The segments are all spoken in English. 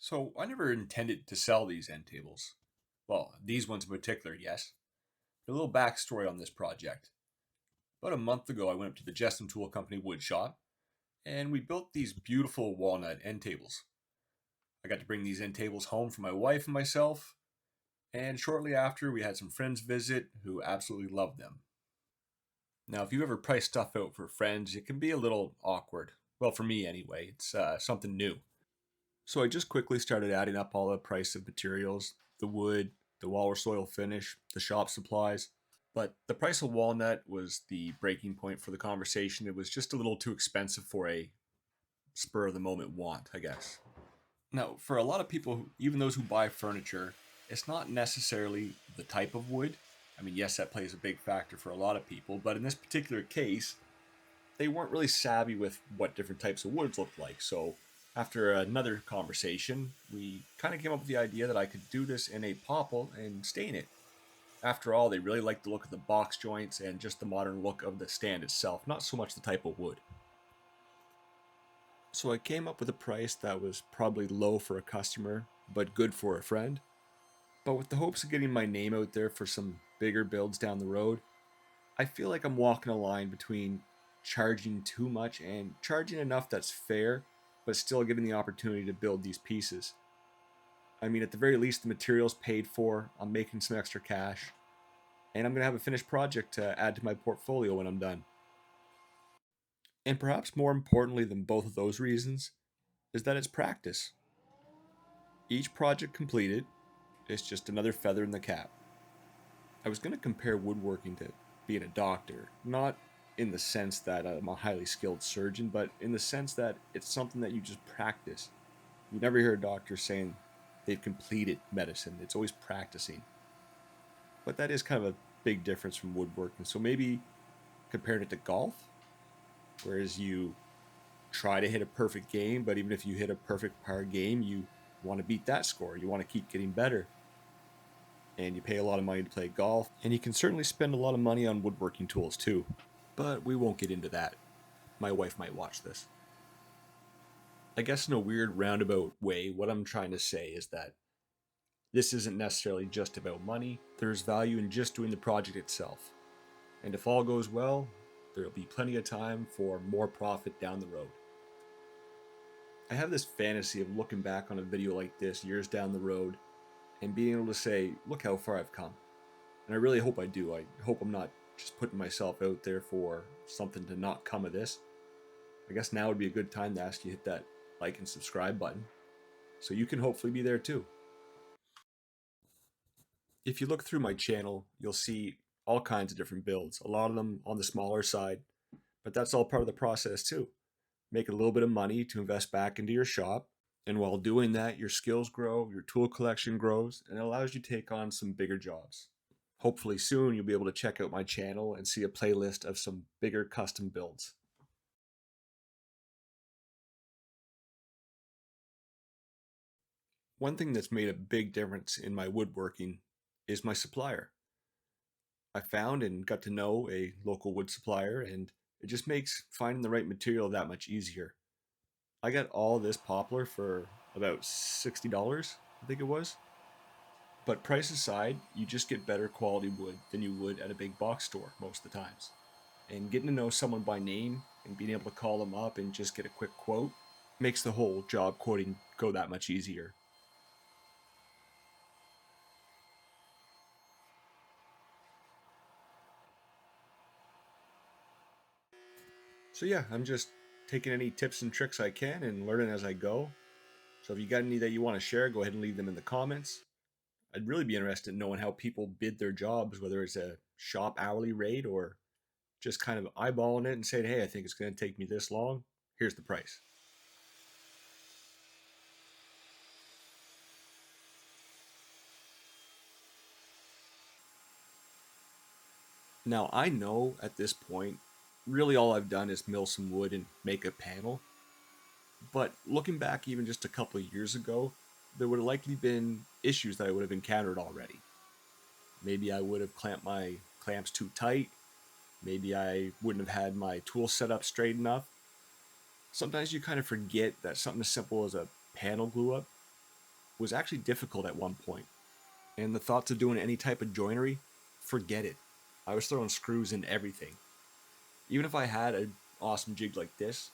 So I never intended to sell these end tables. Well, these ones in particular, yes. A little backstory on this project. About a month ago, I went up to the Jesson Tool Company wood shop, and we built these beautiful walnut end tables. I got to bring these end tables home for my wife and myself, and shortly after, we had some friends visit who absolutely loved them. Now, if you ever price stuff out for friends, it can be a little awkward. Well, for me anyway, it's something new. So I just quickly started adding up all the price of materials, the wood, the walrus soil finish, the shop supplies. But the price of walnut was the breaking point for the conversation. It was just a little too expensive for a spur of the moment want, I guess. Now, for a lot of people, even those who buy furniture, it's not necessarily the type of wood. I mean, yes, that plays a big factor for a lot of people, but in this particular case, they weren't really savvy with what different types of woods looked like. So after another conversation, we kind of came up with the idea that I could do this in a popple and stain it. After all, they really like the look of the box joints and just the modern look of the stand itself, not so much the type of wood. So I came up with a price that was probably low for a customer, but good for a friend. But with the hopes of getting my name out there for some bigger builds down the road, I feel like I'm walking a line between charging too much and charging enough that's fair, but still giving the opportunity to build these pieces. I mean, at the very least, the material's paid for, I'm making some extra cash, and I'm going to have a finished project to add to my portfolio when I'm done. And perhaps more importantly than both of those reasons is that it's practice. Each project completed is just another feather in the cap. I was going to compare woodworking to being a doctor, not in the sense that I'm a highly skilled surgeon, but in the sense that it's something that you just practice. You never hear a doctor saying they've completed medicine, it's always practicing. But that is kind of a big difference from woodworking. So maybe compared it to golf, whereas you try to hit a perfect game, but even if you hit a perfect par game, you want to beat that score. You want to keep getting better. And you pay a lot of money to play golf, and you can certainly spend a lot of money on woodworking tools too. But we won't get into that. My wife might watch this. I guess in a weird roundabout way, what I'm trying to say is that this isn't necessarily just about money. There's value in just doing the project itself. And if all goes well, there'll be plenty of time for more profit down the road. I have this fantasy of looking back on a video like this years down the road and being able to say, look how far I've come. And I really hope I do. I hope I'm not just putting myself out there for something to not come of this. I guess now would be a good time to ask you to hit that like and subscribe button so you can hopefully be there too. If you look through my channel, you'll see all kinds of different builds, a lot of them on the smaller side, but that's all part of the process too. Make a little bit of money to invest back into your shop. And while doing that, your skills grow, your tool collection grows, and it allows you to take on some bigger jobs. Hopefully soon you'll be able to check out my channel and see a playlist of some bigger custom builds. One thing that's made a big difference in my woodworking is my supplier. I found and got to know a local wood supplier, and it just makes finding the right material that much easier. I got all this poplar for about $60, I think it was. But price aside, you just get better quality wood than you would at a big box store most of the times. And getting to know someone by name and being able to call them up and just get a quick quote makes the whole job quoting go that much easier. So yeah, I'm just taking any tips and tricks I can and learning as I go. So if you got any that you want to share, go ahead and leave them in the comments. I'd really be interested in knowing how people bid their jobs, whether it's a shop hourly rate or just kind of eyeballing it and saying, hey, I think it's going to take me this long. Here's the price. Now, I know at this point, really all I've done is mill some wood and make a panel. But looking back even just a couple of years ago, there would have likely been issues that I would have encountered already. Maybe I would have clamped my clamps too tight. Maybe I wouldn't have had my tool set up straight enough. Sometimes you kind of forget that something as simple as a panel glue up was actually difficult at one point, and the thoughts of doing any type of joinery, forget it. I was throwing screws in everything. Even if I had an awesome jig like this,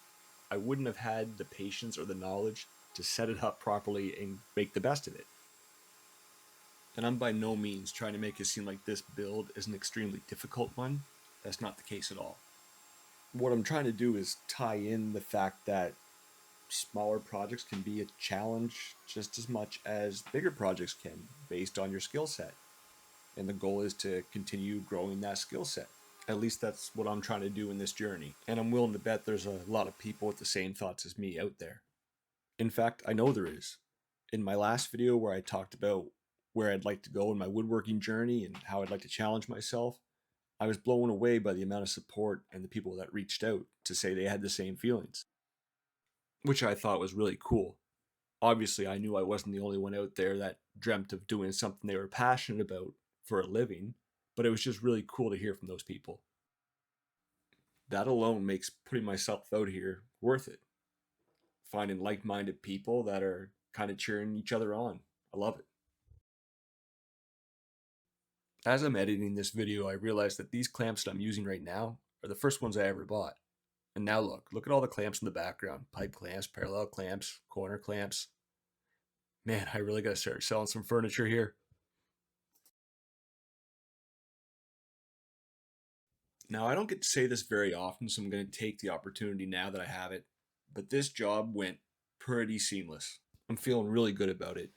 I wouldn't have had the patience or the knowledge to set it up properly and make the best of it. And I'm by no means trying to make it seem like this build is an extremely difficult one. That's not the case at all. What I'm trying to do is tie in the fact that smaller projects can be a challenge just as much as bigger projects can, based on your skill set. And the goal is to continue growing that skill set. At least that's what I'm trying to do in this journey. And I'm willing to bet there's a lot of people with the same thoughts as me out there. In fact, I know there is. In my last video where I talked about where I'd like to go in my woodworking journey and how I'd like to challenge myself, I was blown away by the amount of support and the people that reached out to say they had the same feelings, which I thought was really cool. Obviously, I knew I wasn't the only one out there that dreamt of doing something they were passionate about for a living, but it was just really cool to hear from those people. That alone makes putting myself out here worth it. Finding like minded people that are kind of cheering each other on. I love it. As I'm editing this video, I realized that these clamps that I'm using right now are the first ones I ever bought. And now look at all the clamps in the background. Pipe clamps, parallel clamps, corner clamps. Man, I really gotta start selling some furniture here. Now, I don't get to say this very often, so I'm gonna take the opportunity now that I have it. But this job went pretty seamless. I'm feeling really good about it.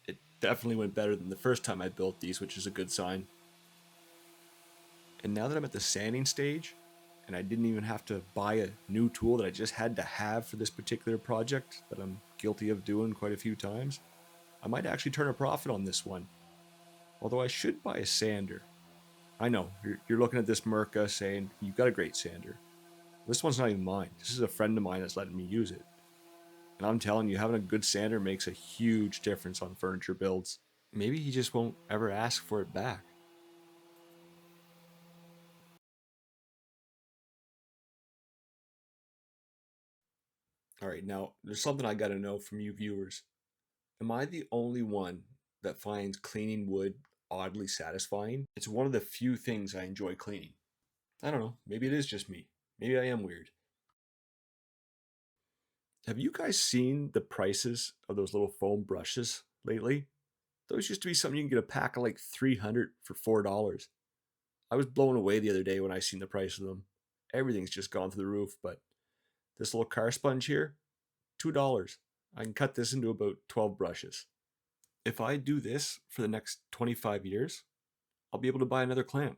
It definitely went better than the first time I built these, which is a good sign. And now that I'm at the sanding stage, and I didn't even have to buy a new tool that I just had to have for this particular project that I'm guilty of doing quite a few times, I might actually turn a profit on this one. Although I should buy a sander. I know, you're looking at this Merca saying, you've got a great sander. This one's not even mine. This is a friend of mine that's letting me use it. And I'm telling you, having a good sander makes a huge difference on furniture builds. Maybe he just won't ever ask for it back. Alright, now there's something I gotta know from you viewers. Am I the only one that finds cleaning wood oddly satisfying? It's one of the few things I enjoy cleaning. I don't know, maybe it is just me. Maybe I am weird. Have you guys seen the prices of those little foam brushes lately? Those used to be something you can get a pack of like 300 for $4. I was blown away the other day when I seen the price of them. Everything's just gone through the roof, but this little car sponge here, $2. I can cut this into about 12 brushes. If I do this for the next 25 years, I'll be able to buy another clamp.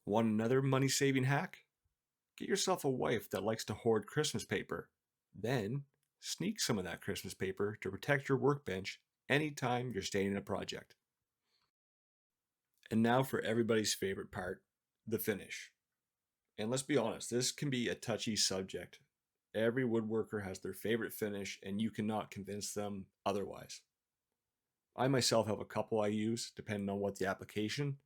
Want another money saving hack? Get yourself a wife that likes to hoard Christmas paper. Then sneak some of that Christmas paper to protect your workbench anytime you're starting a project. And now for everybody's favorite part, the finish. And let's be honest, this can be a touchy subject. Every woodworker has their favorite finish, and you cannot convince them otherwise. I myself have a couple I use, depending on what the application,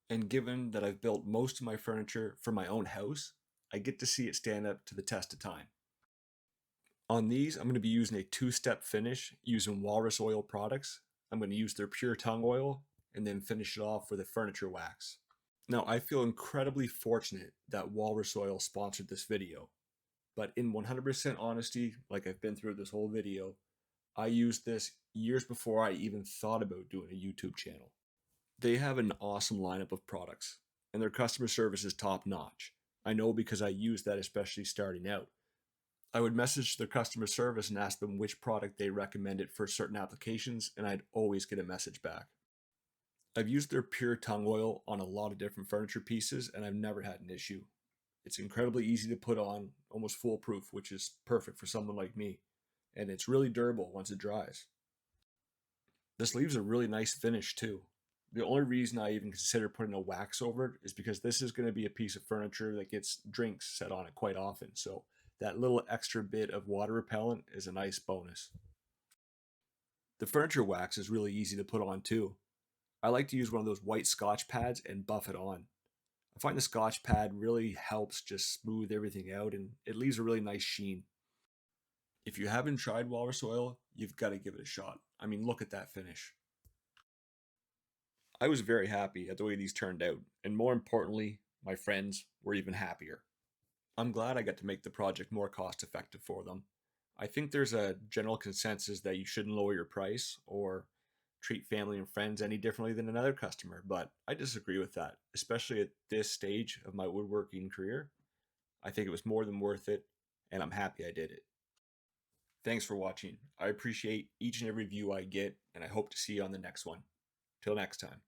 and given that I've built most of my furniture for my own house, I get to see it stand up to the test of time. On these, I'm going to be using a two-step finish using Walrus Oil products. I'm going to use their pure tongue oil and then finish it off with a furniture wax. Now, I feel incredibly fortunate that Walrus Oil sponsored this video, but in 100% honesty, like I've been through this whole video, I used this years before I even thought about doing a YouTube channel. They have an awesome lineup of products, and their customer service is top notch. I know because I used that especially starting out. I would message their customer service and ask them which product they recommended for certain applications, and I'd always get a message back. I've used their pure tongue oil on a lot of different furniture pieces, and I've never had an issue. It's incredibly easy to put on, almost foolproof, which is perfect for someone like me. And it's really durable once it dries. This leaves a really nice finish too. The only reason I even consider putting a wax over it is because this is going to be a piece of furniture that gets drinks set on it quite often. So that little extra bit of water repellent is a nice bonus. The furniture wax is really easy to put on too. I like to use one of those white Scotch pads and buff it on. I find the Scotch pad really helps just smooth everything out and it leaves a really nice sheen. If you haven't tried walrus oil, you've got to give it a shot. I mean, look at that finish. I was very happy at the way these turned out, and more importantly, my friends were even happier. I'm glad I got to make the project more cost effective for them. I think there's a general consensus that you shouldn't lower your price or treat family and friends any differently than another customer, but I disagree with that, especially at this stage of my woodworking career. I think it was more than worth it, and I'm happy I did it. Thanks for watching. I appreciate each and every view I get, and I hope to see you on the next one. Till next time.